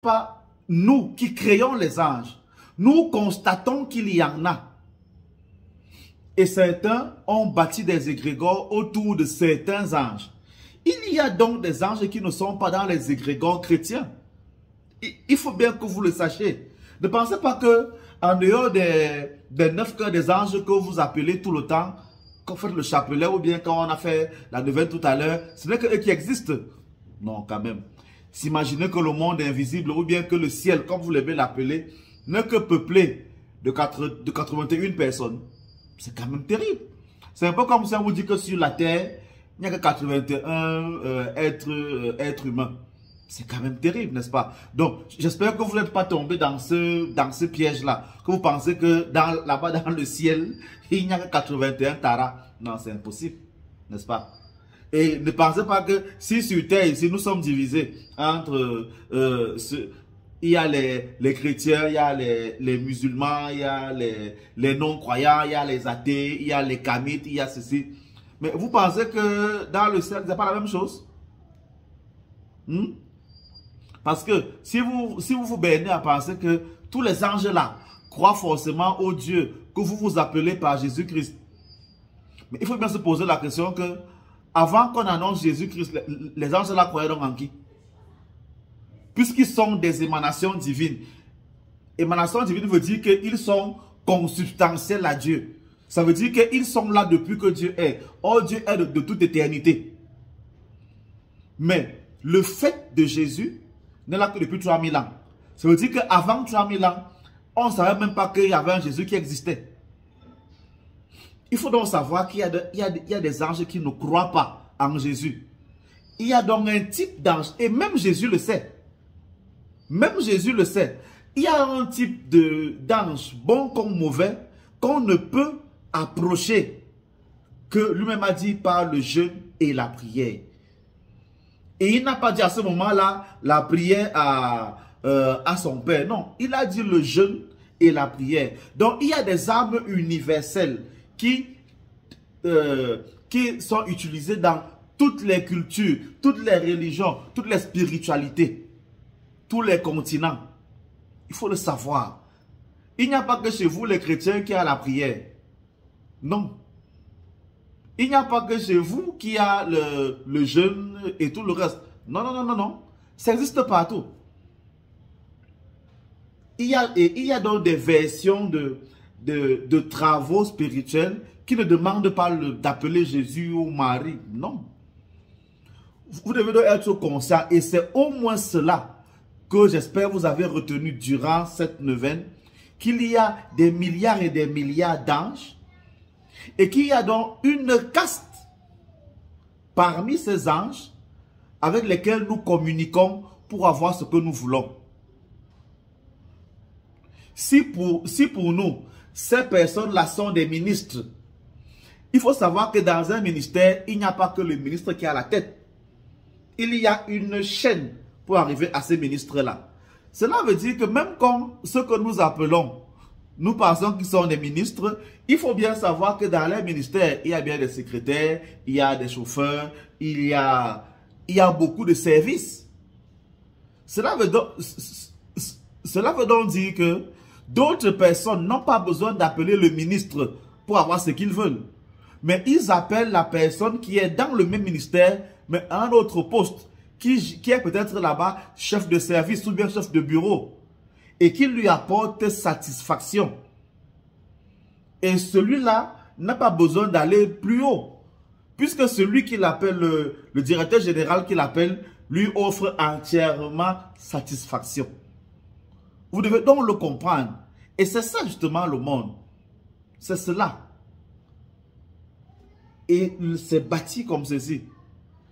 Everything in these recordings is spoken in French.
Pas nous qui créons les anges. Nous constatons qu'il y en a. Et certains ont bâti des égrégores autour de certains anges. Il y a donc des anges qui ne sont pas dans les égrégores chrétiens. Il faut bien que vous le sachiez. Ne pensez pas que en dehors des 9 cœurs des anges que vous appelez tout le temps, quand vous faites le chapelet ou bien quand on a fait la neuvaine tout à l'heure, ce n'est que eux qui existent. Non, quand même. S'imaginer que le monde invisible ou bien que le ciel, comme vous l'aimez l'appeler, n'est que peuplé de 81 personnes. C'est quand même terrible. C'est un peu comme si on vous dit que sur la terre, il n'y a que 81 êtres humains. C'est quand même terrible, n'est-ce pas? Donc, j'espère que vous n'êtes pas tombé dans ce piège-là. Que vous pensez que là-bas dans le ciel, il n'y a que 81 taras. Non, c'est impossible, n'est-ce pas? Et ne pensez pas que si sur terre, ici, nous sommes divisés entre il y a les chrétiens, il y a les musulmans, il y a les non-croyants, il y a les athées, il y a les kamites, il y a ceci. Mais vous pensez que dans le ciel, ce n'est pas la même chose? Parce que si vous baignez à penser que tous les anges là croient forcément au Dieu que vous vous appelez par Jésus-Christ. Mais il faut bien se poser la question que avant qu'on annonce Jésus-Christ, les anges là croyaient donc en qui? Puisqu'ils sont des émanations divines. Émanation divine veut dire qu'ils sont consubstantiels à Dieu. Ça veut dire qu'ils sont là depuis que Dieu est. Or, Dieu est de toute éternité. Mais le fait de Jésus n'est là que depuis 3000 ans. Ça veut dire qu'avant 3000 ans, on ne savait même pas qu'il y avait un Jésus qui existait. Il faut donc savoir qu'il y a des anges qui ne croient pas en Jésus. Il y a donc un type d'ange, et même Jésus le sait. Même Jésus le sait. Il y a un type d'ange, bon comme mauvais, qu'on ne peut approcher, que lui-même a dit par le jeûne et la prière. Et il n'a pas dit à ce moment-là la prière à son Père. Non, il a dit le jeûne et la prière. Donc, il y a des armes universelles qui sont utilisées dans toutes les cultures, toutes les religions, toutes les spiritualités, tous les continents. Il faut le savoir. Il n'y a pas que chez vous les chrétiens qui a la prière. Non. Il n'y a pas que chez vous qui a le jeûne et tout le reste. Non, non, non, non, non. Ça existe partout. Il y a donc des versions de travaux spirituels qui ne demandent pas d'appeler Jésus ou Marie. Non. Vous devez donc être conscient. Et c'est au moins cela que j'espère vous avez retenu durant cette neuvaine. Qu'il y a des milliards et des milliards d'anges. Et qu'il y a donc une caste parmi ces anges avec lesquels nous communiquons pour avoir ce que nous voulons. Si pour nous, ces personnes-là sont des ministres, il faut savoir que dans un ministère, il n'y a pas que le ministre qui a la tête. Il y a une chaîne pour arriver à ces ministres-là. Cela veut dire que même comme ce que nous appelons, nous pensons qu'ils sont des ministres, il faut bien savoir que dans les ministères, il y a bien des secrétaires, il y a des chauffeurs, il y a beaucoup de services. Cela veut donc dire que d'autres personnes n'ont pas besoin d'appeler le ministre pour avoir ce qu'ils veulent. Mais ils appellent la personne qui est dans le même ministère, mais à un autre poste, qui est peut-être là-bas chef de service ou bien chef de bureau, et qui lui apporte satisfaction. Et celui-là n'a pas besoin d'aller plus haut, puisque celui qui l'appelle, le directeur général qui l'appelle, lui offre entièrement satisfaction. Vous devez donc le comprendre. Et c'est ça justement le monde. C'est cela. Et c'est bâti comme ceci.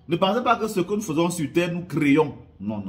Ne pensez pas que ce que nous faisons sur terre, nous créons. Non, non.